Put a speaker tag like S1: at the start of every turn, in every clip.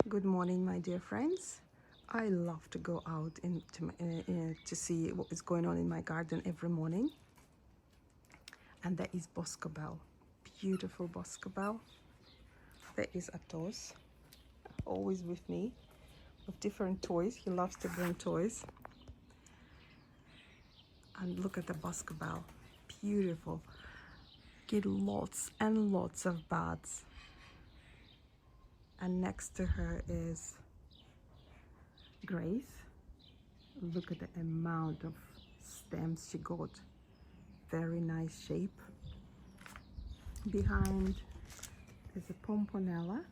S1: Good morning, my dear friends. I love to go out to see what is going on in my garden every morning. And there is Boscobel, beautiful Boscobel. There is Athos, always with me, with different toys. He loves to bring toys. And look at the Boscobel, beautiful. Get lots and lots of buds. And next to her is Grace. Look at the amount of stems she got. Very nice shape. Behind is a Pomponella.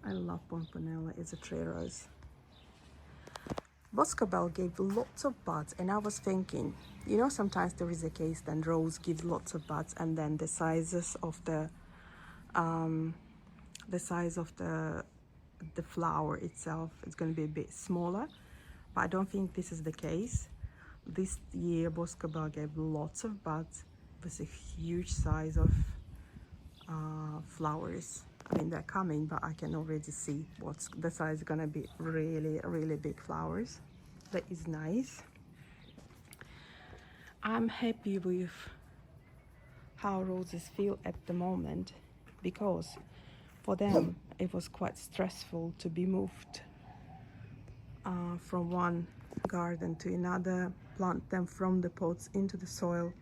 S1: I love Pomponella. It's a tray rose. Boscobel gave lots of buds, and I was thinking, you know, sometimes there is a case then rose gives lots of buds, and then the sizes of the flower itself is going to be a bit smaller, but I don't think this is the case. This year Boscobel gave lots of buds with a huge size of flowers. I mean, they're coming, but I can already see what's the size is gonna be. Really big flowers. That is nice. I'm happy with how roses feel at the moment, because for them it was quite stressful to be moved from one garden to another, plant them from the pots into the soil,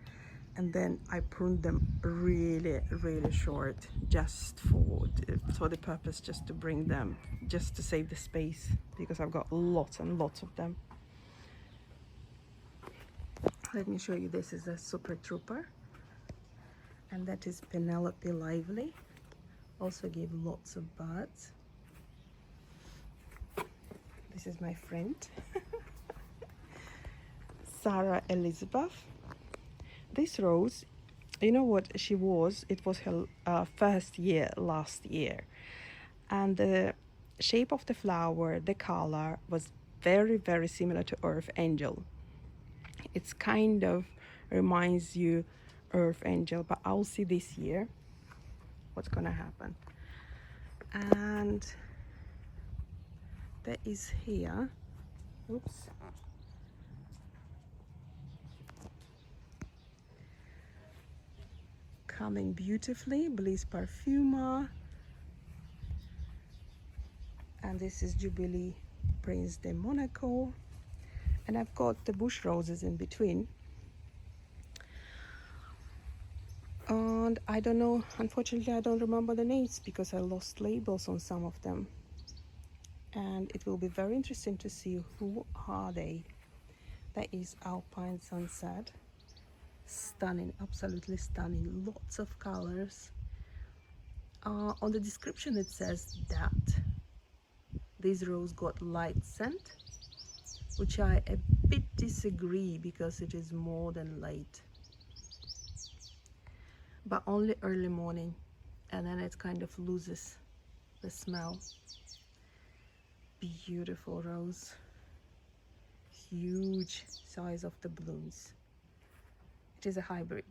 S1: and then I pruned them really short, just for the purpose, just to bring them, just to save the space, because I've got lots and lots of them. Let me show you. This is a Super Trooper, and that is Penelope Lively. Also gave lots of buds. This is my friend Sarah Elizabeth. This rose, you know what she was? It was her first year last year, and the shape of the flower, the color was very similar to Earth Angel. It's kind of reminds you Earth Angel, but I'll see this year what's gonna happen. And there is here, oops, coming beautifully, Bliss Parfuma. And this is Jubilee Prince de Monaco. And I've got the bush roses in between. And I don't know, unfortunately I don't remember the names because I lost labels on some of them. And it will be very interesting to see who are they. That is Alpine Sunset. Stunning, absolutely stunning, lots of colors. On the description it says that this rose got light scent, which I a bit disagree, because it is more than light, but only early morning, and then it kind of loses the smell. Beautiful rose, huge size of the blooms. It is a hybrid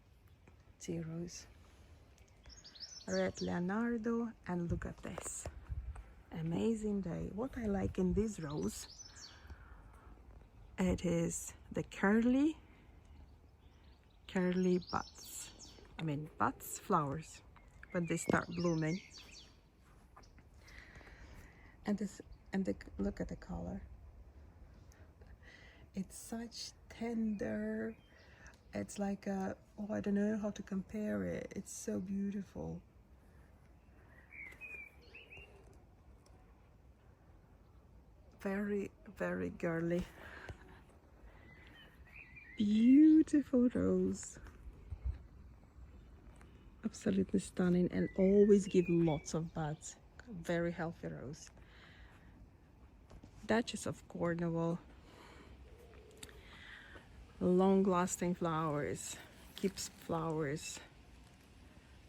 S1: tea rose. Red Leonardo, and look at this, amazing day. What I like in this rose, it is the curly buds. I mean buds, flowers, when they start blooming. And look at the color. It's such tender. It's like a, oh, I don't know how to compare it. It's so beautiful. Very girly. Beautiful rose. Absolutely stunning, and always give lots of buds. Very healthy rose. Duchess of Cornwall. Long-lasting flowers. Keeps flowers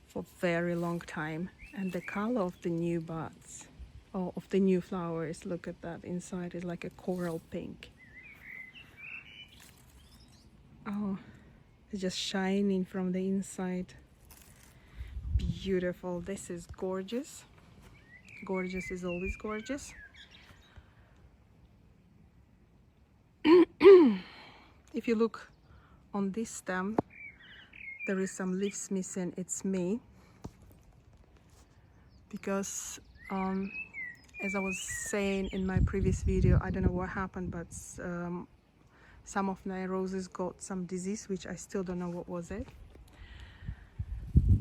S1: for very long time. And the color of the new buds, or of the new flowers, look at that. Inside is like a coral pink. Oh, it's just shining from the inside. Beautiful. This is gorgeous. Gorgeous is always gorgeous. If you look on this stem, there is some leaves missing. It's me, because as I was saying in my previous video, I don't know what happened, but some of my roses got some disease, which I still don't know what was it.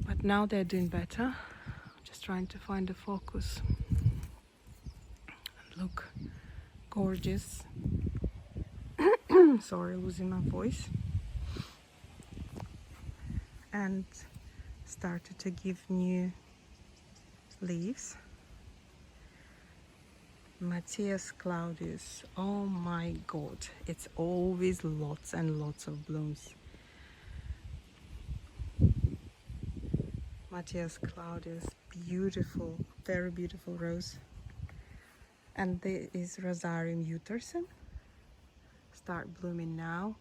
S1: But now they're doing better. Just trying to find the focus. Look, gorgeous. Sorry, losing my voice. And started to give new leaves. Matthias Claudius, oh my god, it's always lots and lots of blooms. Matthias Claudius, beautiful, very beautiful rose. And there is Rosarium Utterson, start blooming now.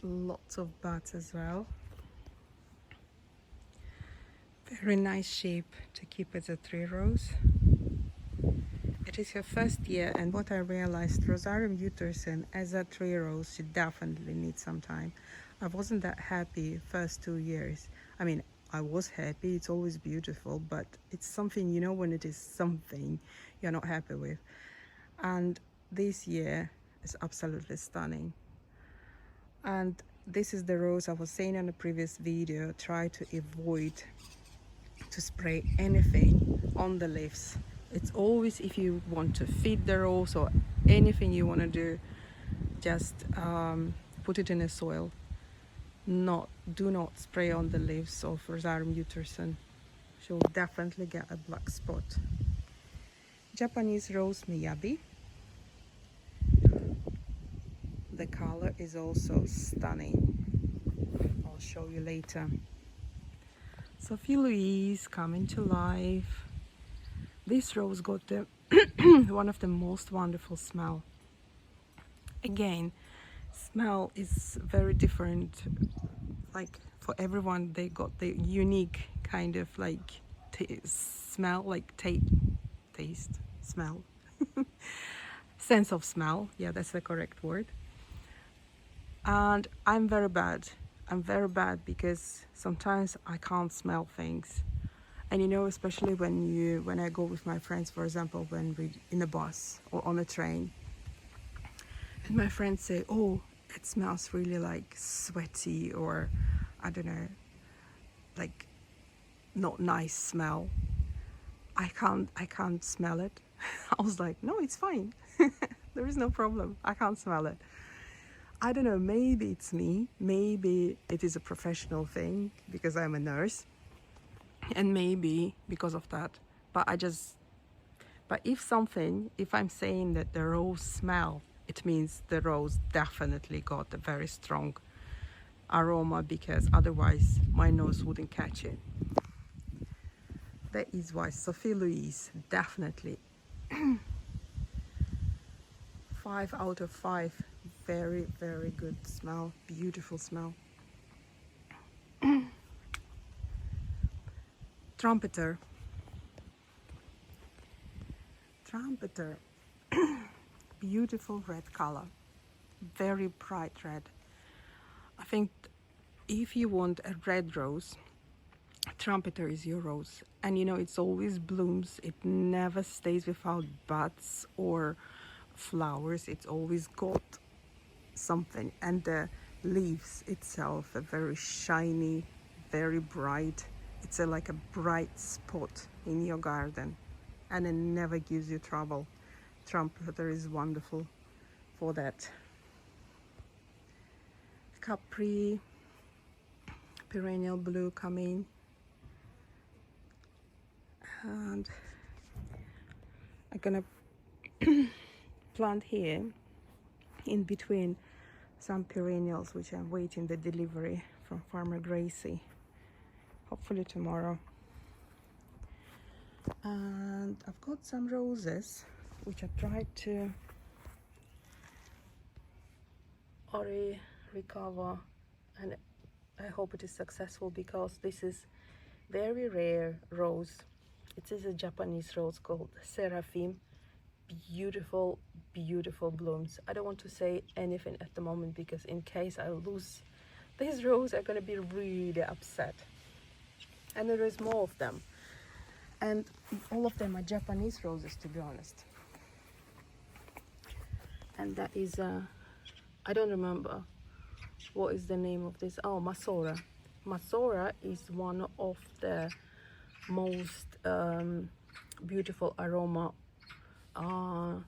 S1: Lots of buds as well. Very nice shape to keep as a 3 rose. It is her first year, and what I realized, Rosarium Utterson as a 3 rose, she definitely needs some time. I wasn't that happy first 2 years. I mean, I was happy, it's always beautiful, but it's something, you know, when it is something you're not happy with. And this year is absolutely stunning. And this is the rose I was saying in the previous video, try to avoid to spray anything on the leaves. It's always, if you want to feed the rose or anything you want to do, just put it in the soil. Do not spray on the leaves of Rosarium Utterson. She'll definitely get a black spot. Japanese rose Miyabi. The color is also stunning. I'll show you later. Sophie Louise coming to life. This rose got the one of the most wonderful smell. Again, smell is very different. Like for everyone, they got the unique kind of like smell, like taste, smell, sense of smell. Yeah, that's the correct word. And I'm very bad. I'm very bad because sometimes I can't smell things. And you know, especially when I go with my friends, for example, when we're in a bus or on a train, and my friends say, oh, it smells really like sweaty, or I don't know, like not nice smell. I can't smell it. I was like, no, it's fine. There is no problem. I can't smell it. I don't know, maybe it's me, maybe it is a professional thing because I'm a nurse, and maybe because of that, but if I'm saying that the rose smell, it means the rose definitely got a very strong aroma, because otherwise my nose wouldn't catch it. That is why Sophie Louise, definitely 5 out of 5. Very, very good smell, beautiful smell. Trumpeter, beautiful red color, very bright red. I think if you want a red rose, Trumpeter is your rose. And you know, it's always blooms, it never stays without buds or flowers, it's always got something. And the leaves itself are very shiny, very bright. It's like a bright spot in your garden, and it never gives you trouble. Trumpeter is wonderful for that. Capri, perennial blue coming, and I'm gonna plant here in between some perennials which I'm waiting the delivery from Farmer Gracie, hopefully tomorrow. And I've got some roses which I tried to recover, and I hope it is successful, because this is very rare rose. It is a Japanese rose called Seraphim. Beautiful, beautiful blooms. I don't want to say anything at the moment because in case I lose this rose, I'm gonna be really upset. And there is more of them, and all of them are Japanese roses, to be honest. And that is I don't remember what is the name of this. Oh, Masora. Masora is one of the most beautiful aroma, I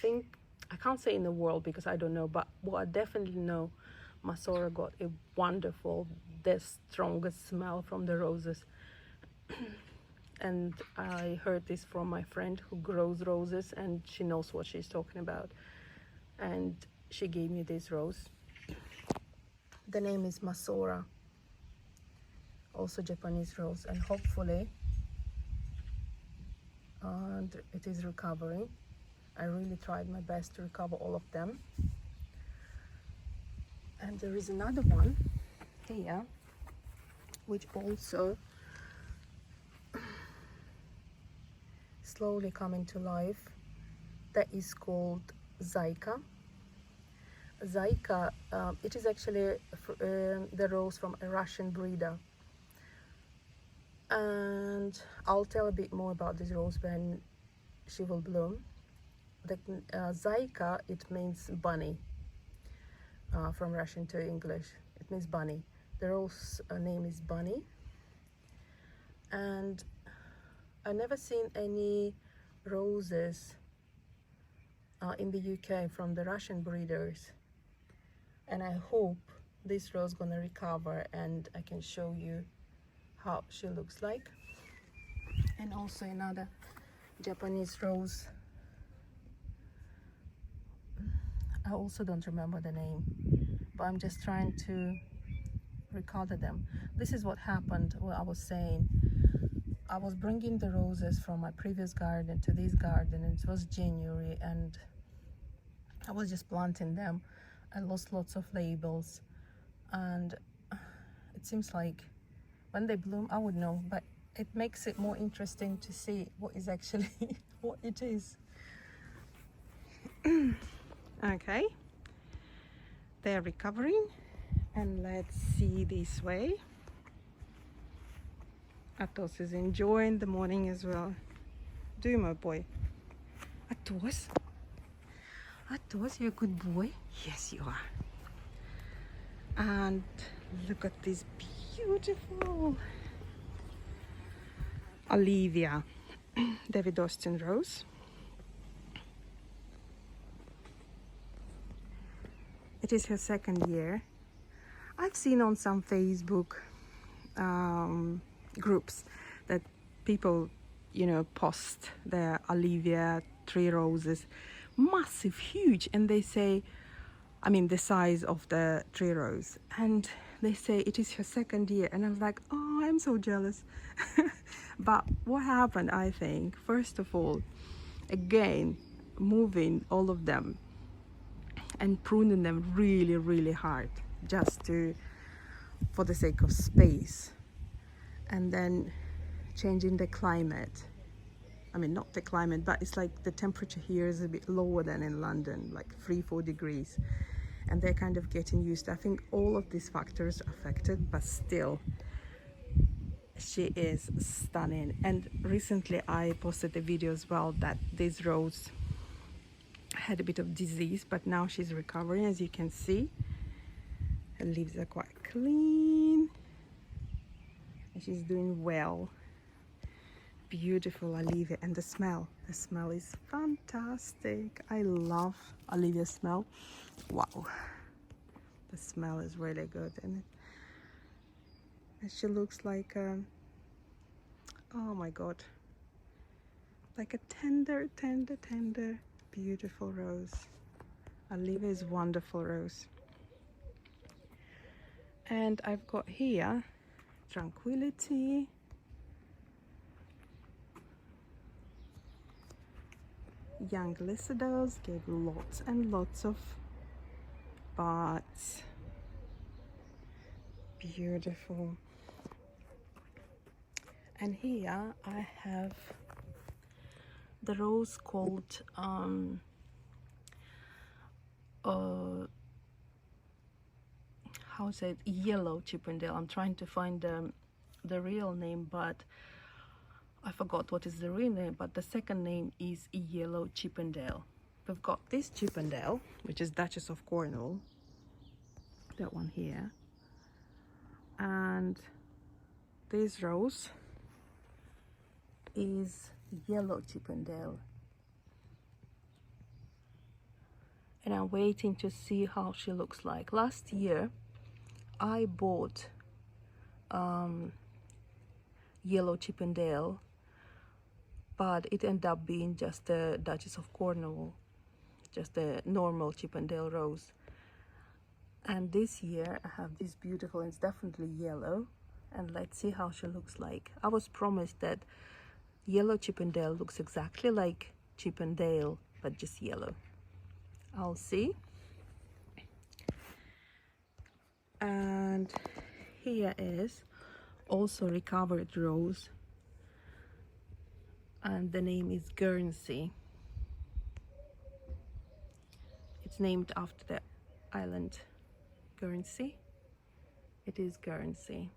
S1: think, I can't say in the world because I don't know, but what I definitely know, Masora got a wonderful, the strongest smell from the roses. And I heard this from my friend who grows roses, and she knows what she's talking about, and she gave me this rose. The name is Masora, also Japanese rose, and hopefully it is recovering. I really tried my best to recover all of them. And there is another one here which also slowly coming to life, that is called Zaika. Zaika, it is actually the rose from a Russian breeder, and I'll tell a bit more about this rose when she will bloom. The Zaika, it means bunny, from Russian to English. It means bunny. The rose name is Bunny, and I've never seen any roses in the UK from the Russian breeders, and I hope this rose gonna recover and I can show you how she looks like. And also another Japanese rose, I also don't remember the name, but I'm just trying to recover them. This is what happened, what I was saying. I was bringing the roses from my previous garden to this garden, and it was January, and I was just planting them. I lost lots of labels, and it seems like when they bloom I would know, but it makes it more interesting to see what is actually what it is. Okay, they're recovering, and let's see this way. Atos is enjoying the morning as well. Do you, my boy? Atos? Atos, you're a good boy? Yes, you are. And look at this beautiful Olivia David Austin rose. It is her second year. I've seen on some Facebook groups that people, post their Olivia tree roses, massive, huge, and they say, I mean the size of the tree rose, and they say it is her second year, and I was like, oh, I'm so jealous. But what happened, I think, first of all, again, moving all of them and pruning them really, really hard, just for the sake of space, and then changing the climate. I mean, not the climate, but it's like the temperature here is a bit lower than in London, like 3-4 degrees, and they're kind of getting used to, I think all of these factors affected, but still she is stunning. And recently I posted a video as well that this rose had a bit of disease, but now she's recovering, as you can see. Her leaves are quite clean and she's doing well. Beautiful Olivia, and the smell is fantastic. I love Olivia's smell. Wow, the smell is really good, and she looks like oh my god, like a tender beautiful rose. Olivia is wonderful rose. And I've got here Tranquility, young Lycidas, gave lots and lots of buds. Beautiful. And here I have the rose called how is it, yellow Chippendale. I'm trying to find the real name, but I forgot what is the real name, but the second name is yellow Chippendale. We've got this Chippendale, which is Duchess of Cornwall, that one here, and this rose is yellow Chippendale, and I'm waiting to see how she looks like. Last year I bought yellow Chippendale, but it ended up being just the Duchess of Cornwall, just the normal Chippendale rose. And this year I have this beautiful, and it's definitely yellow, and let's see how she looks like. I was promised that yellow Chippendale looks exactly like Chippendale, but just yellow. I'll see. And here is also recovered rose, and the name is Guernsey. It's named after the island Guernsey. It is Guernsey.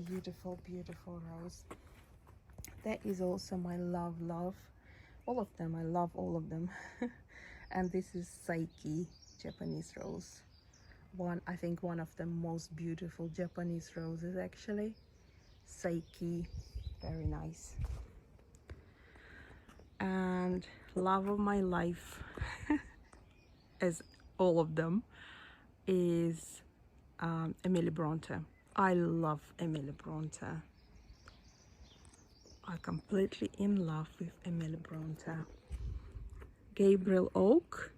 S1: Beautiful, beautiful rose. That is also my love. All of them, I love all of them. And this is Saiki Japanese rose. I think one of the most beautiful Japanese roses actually. Saiki, very nice. And love of my life, as all of them, is Emily Bronte. I love Emily Bronte. I'm completely in love with Emily Bronte. Gabriel Oak,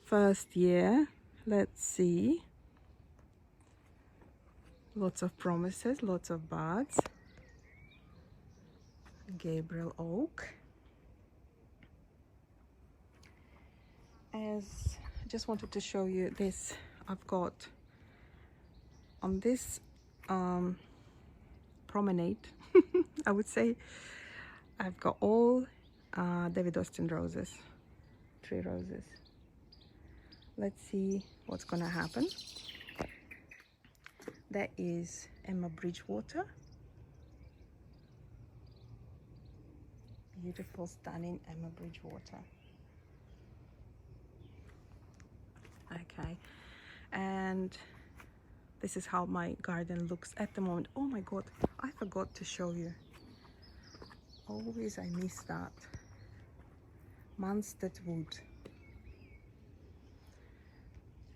S1: first year. Let's see. Lots of promises, lots of buds. Gabriel Oak. I just wanted to show you this. I've got on this promenade, I would say, I've got all David Austin roses, 3 roses. Let's see what's gonna happen. That is Emma Bridgewater. Beautiful, stunning Emma Bridgewater. Okay, and this is how my garden looks at the moment. Oh my god, I forgot to show you. Always I miss that. Munstead Wood.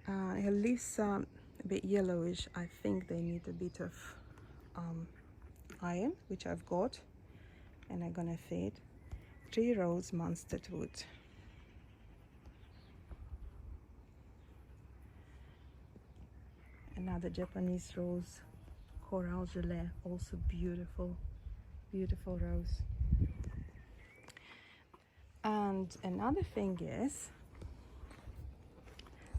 S1: Her leaves are a bit yellowish. I think they need a bit of iron, which I've got, and I'm gonna feed 3 rows Munstead Wood. Another Japanese rose, Coral Gelée, also beautiful, beautiful rose. And another thing is,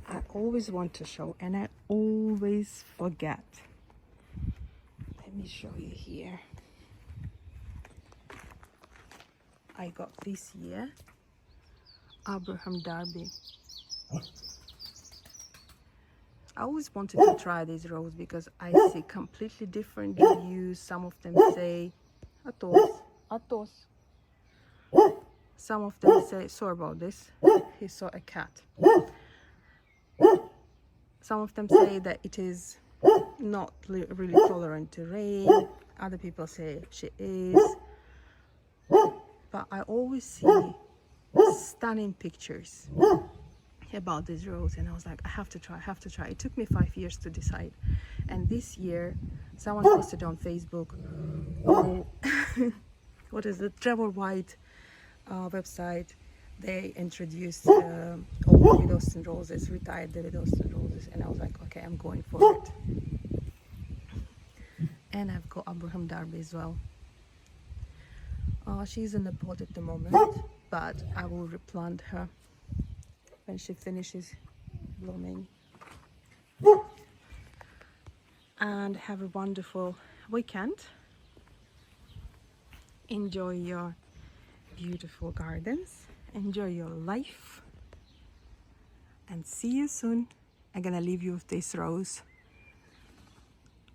S1: I always want to show, and I always forget. Let me show you here. I got this year Abraham Darby. I always wanted to try this rose because I see completely different reviews. Some of them say Atos. Some of them say, sorry about this, he saw a cat. Some of them say that it is not really tolerant to rain. Other people say she is. But I always see stunning pictures about this rose, and I was like, I have to try. It took me 5 years to decide. And this year, someone posted on Facebook, what is the Trevor White website, they introduced all David Austin roses, retired David Austin roses, and I was like, okay, I'm going for it. And I've got Abraham Darby as well. She's in the pot at the moment, but I will replant her when she finishes blooming. and have a wonderful weekend. Enjoy your beautiful gardens, enjoy your life, and see you soon. I'm gonna leave you with this rose.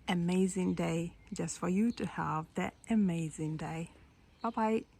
S1: Amazing day, just for you to have that amazing day. Bye bye.